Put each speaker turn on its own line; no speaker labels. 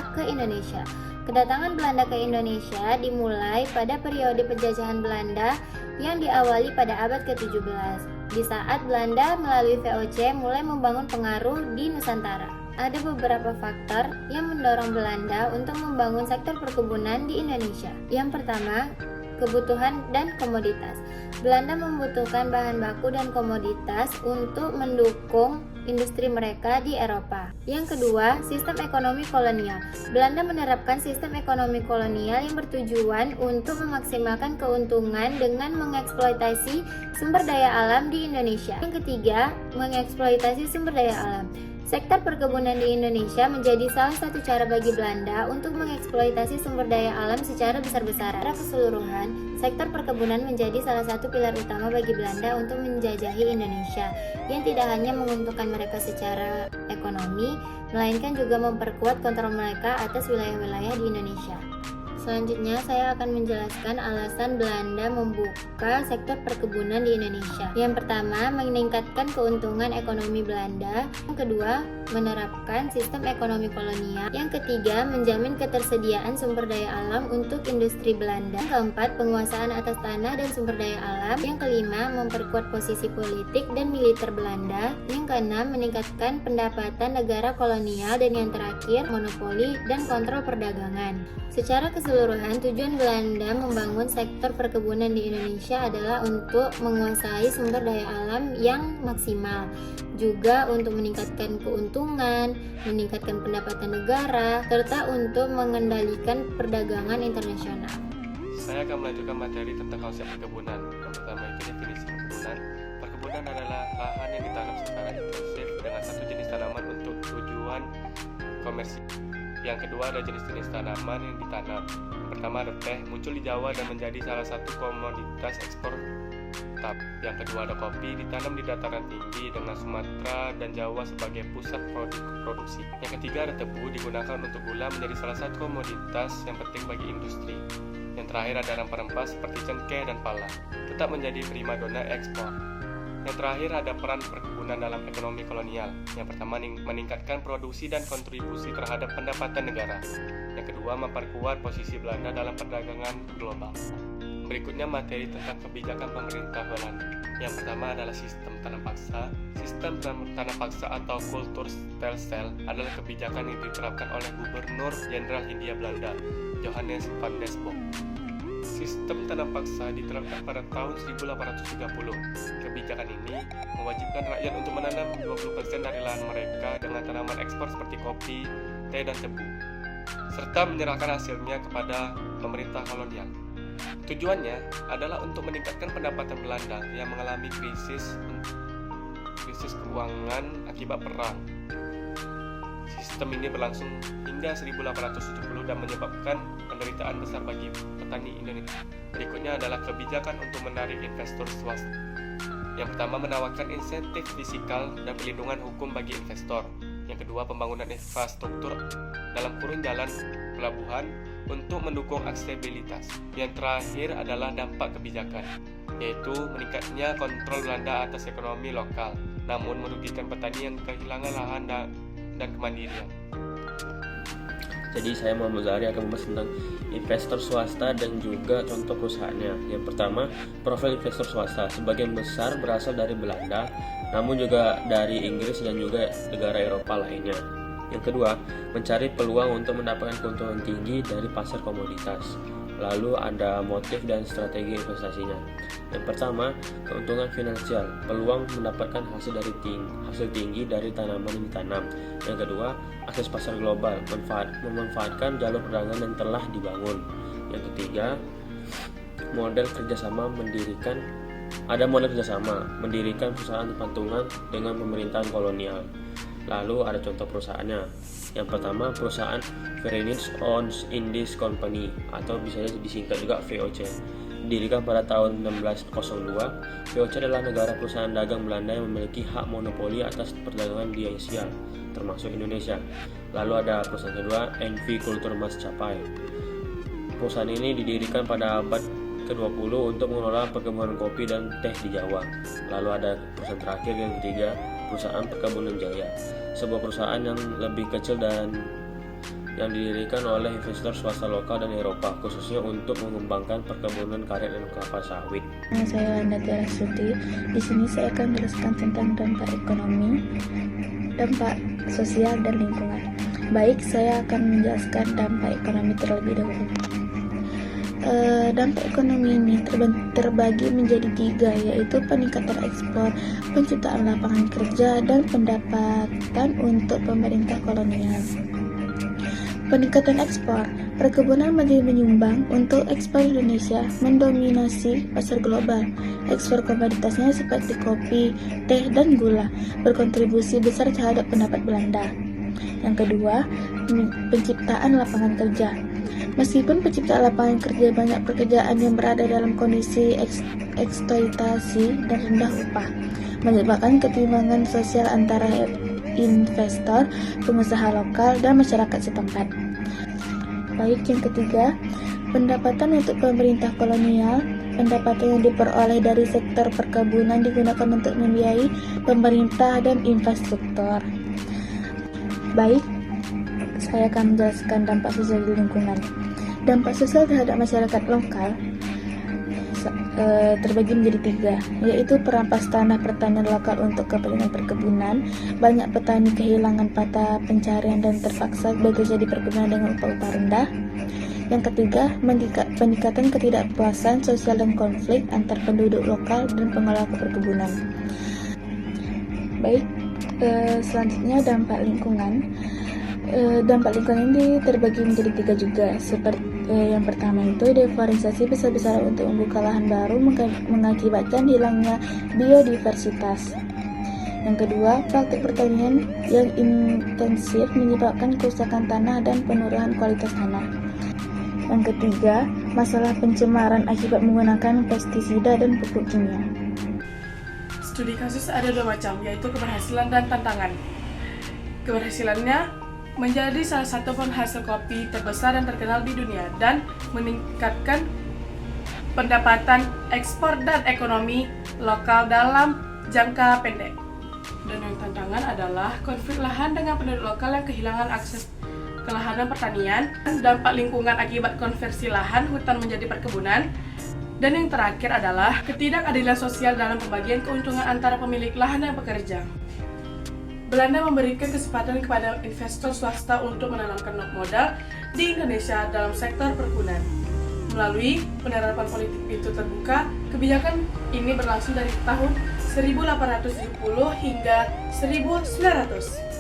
Belanda ke Indonesia. Kedatangan Belanda ke Indonesia dimulai pada periode penjajahan Belanda yang diawali pada abad ke-17, di saat Belanda melalui VOC mulai membangun pengaruh di Nusantara. Ada beberapa faktor yang mendorong Belanda untuk membangun sektor perkebunan di Indonesia. Yang pertama, kebutuhan dan komoditas. Belanda membutuhkan bahan baku dan komoditas untuk mendukung industri mereka di Eropa. Yang kedua, sistem ekonomi kolonial. Belanda menerapkan sistem ekonomi kolonial yang bertujuan untuk memaksimalkan keuntungan dengan mengeksploitasi sumber daya alam di Indonesia. Yang ketiga, mengeksploitasi sumber daya alam. Sektor perkebunan di Indonesia menjadi salah satu cara bagi Belanda untuk mengeksploitasi sumber daya alam secara besar-besaran. Secara keseluruhan, sektor perkebunan menjadi salah satu pilar utama bagi Belanda untuk menjajahi Indonesia, yang tidak hanya menguntungkan mereka secara ekonomi, melainkan juga memperkuat kontrol mereka atas wilayah-wilayah di Indonesia. Selanjutnya, saya akan menjelaskan alasan Belanda membuka sektor perkebunan di Indonesia. Yang pertama, meningkatkan keuntungan ekonomi Belanda. Yang kedua, menerapkan sistem ekonomi kolonial. Yang ketiga, menjamin ketersediaan sumber daya alam untuk industri Belanda. Yang keempat, penguasaan atas tanah dan sumber daya alam. Yang kelima, memperkuat posisi politik dan militer Belanda. Yang keenam, meningkatkan pendapatan negara kolonial. Dan yang terakhir, monopoli dan kontrol perdagangan. Secara keseluruhan, tujuan Belanda membangun sektor perkebunan di Indonesia adalah untuk menguasai sumber daya alam yang maksimal, juga untuk meningkatkan keuntungan, meningkatkan pendapatan negara, serta untuk mengendalikan perdagangan internasional.
Saya akan melanjutkan materi tentang konsep perkebunan. Yang pertama itu definisi perkebunan. Perkebunan adalah lahan yang ditanam secara intensif dengan satu jenis tanaman untuk tujuan komersial. Yang kedua ada jenis-jenis tanaman yang ditanam. Yang pertama ada teh, muncul di Jawa dan menjadi salah satu komoditas ekspor. Yang kedua ada kopi, ditanam di dataran tinggi dengan Sumatera dan Jawa sebagai pusat produksi. Yang ketiga ada tebu, digunakan untuk gula, menjadi salah satu komoditas yang penting bagi industri. Yang terakhir ada rempah-rempah seperti cengkeh dan pala, tetap menjadi primadona ekspor. Yang terakhir ada peran perkebunan dalam ekonomi kolonial. Yang pertama, meningkatkan produksi dan kontribusi terhadap pendapatan negara. Yang kedua, memperkuat posisi Belanda dalam perdagangan global. Berikutnya materi tentang kebijakan pemerintah Belanda. Yang pertama adalah sistem tanam paksa. Sistem tanam paksa atau Kulturstelsel adalah kebijakan yang diterapkan oleh Gubernur Jenderal Hindia Belanda, Johannes van Desbok. Sistem tanam paksa diterapkan pada tahun 1830. Kebijakan ini mewajibkan rakyat untuk menanam 20% dari lahan mereka dengan tanaman ekspor seperti kopi, teh, dan tebu, serta menyerahkan hasilnya kepada pemerintah kolonial. Tujuannya adalah untuk meningkatkan pendapatan Belanda yang mengalami krisis keuangan akibat perang. Sistem ini berlangsung hingga 1870 dan menyebabkan penderitaan besar bagi petani Indonesia. Berikutnya adalah kebijakan untuk menarik investor swasta. Yang pertama, menawarkan insentif fiskal dan perlindungan hukum bagi investor. Yang kedua, pembangunan infrastruktur dalam kurun jalan pelabuhan untuk mendukung aksesibilitas. Yang terakhir adalah dampak kebijakan, yaitu meningkatnya kontrol Belanda atas ekonomi lokal, namun merugikan petani yang kehilangan lahan dan kemandirian.
Jadi saya Muhammad Zahri akan membahas tentang investor swasta dan juga contoh perusahaannya. Yang pertama, profil investor swasta. Sebagian besar berasal dari Belanda, namun juga dari Inggris dan juga negara Eropa lainnya. Yang kedua, mencari peluang untuk mendapatkan keuntungan tinggi dari pasar komoditas. Lalu ada motif dan strategi investasinya. Yang pertama, keuntungan finansial, peluang mendapatkan hasil tinggi dari tanaman yang ditanam. Yang kedua, akses pasar global, memanfaatkan jalur perdagangan yang telah dibangun. Yang ketiga, model kerjasama mendirikan perusahaan patungan dengan pemerintahan kolonial. Lalu ada contoh perusahaannya. Yang pertama, perusahaan Verenigd Oost-Indisch Company atau bisa disingkat juga VOC. Didirikan pada tahun 1602, VOC adalah negara perusahaan dagang Belanda yang memiliki hak monopoli atas perdagangan di Asia, termasuk Indonesia. Lalu ada perusahaan kedua, NV Kulturmaatschappai. Perusahaan ini didirikan pada abad ke-20 untuk mengelola perkebunan kopi dan teh di Jawa. Lalu ada perusahaan terakhir yang ketiga, perusahaan Perkebunan Jaya, sebuah perusahaan yang lebih kecil dan yang didirikan oleh investor swasta lokal dan Eropa, khususnya untuk mengembangkan perkebunan karet dan kelapa sawit.
Nama saya Wanda Tiara Suti. Di sini saya akan menjelaskan tentang dampak ekonomi, dampak sosial, dan lingkungan. Baik, saya akan menjelaskan dampak ekonomi terlebih dahulu. Dampak ekonomi ini terbagi menjadi 3, yaitu peningkatan ekspor, penciptaan lapangan kerja, dan pendapatan untuk pemerintah kolonial. Peningkatan ekspor, perkebunan menjadi menyumbang untuk ekspor Indonesia mendominasi pasar global. Ekspor komoditasnya seperti kopi, teh, dan gula berkontribusi besar terhadap pendapat Belanda. Yang kedua, penciptaan lapangan kerja. Meskipun penciptaan lapangan kerja banyak pekerjaan yang berada dalam kondisi eksploitasi dan rendah upah, menyebabkan ketimpangan sosial antara investor, pengusaha lokal, dan masyarakat setempat. Baik, yang ketiga, pendapatan untuk pemerintah kolonial. Pendapatan yang diperoleh dari sektor perkebunan digunakan untuk membiayai pemerintah dan infrastruktur. Baik, saya akan menjelaskan dampak sosial di lingkungan. Dampak sosial terhadap masyarakat lokal terbagi menjadi 3, yaitu perampas tanah pertanian lokal untuk kepentingan perkebunan. Banyak petani kehilangan mata pencarian dan terpaksa bekerja di perkebunan dengan upah rendah. Yang ketiga, peningkatan ketidakpuasan sosial dan konflik antar penduduk lokal dan pengelola perkebunan. Baik, selanjutnya dampak lingkungan. Dampak lingkungan ini terbagi menjadi 3 juga, seperti yang pertama itu deforestasi besar-besaran untuk membuka lahan baru mengakibatkan hilangnya biodiversitas. Yang kedua, praktik pertanian yang intensif menyebabkan kerusakan tanah dan penurunan kualitas tanah. Yang ketiga, masalah pencemaran akibat menggunakan pestisida dan pupuk kimia.
Studi kasus ada 2 macam, yaitu keberhasilan dan tantangan. Keberhasilannya menjadi salah satu penghasil kopi terbesar dan terkenal di dunia dan meningkatkan pendapatan ekspor dan ekonomi lokal dalam jangka pendek. Dan yang tantangan adalah konflik lahan dengan penduduk lokal yang kehilangan akses ke lahan dan pertanian, dampak lingkungan akibat konversi lahan hutan menjadi perkebunan, dan yang terakhir adalah ketidakadilan sosial dalam pembagian keuntungan antara pemilik lahan dan pekerja. Belanda memberikan kesempatan kepada investor swasta untuk menanamkan modal di Indonesia dalam sektor perkebunan. Melalui penerapan politik pintu terbuka, kebijakan ini berlangsung dari tahun 1870 hingga 1900.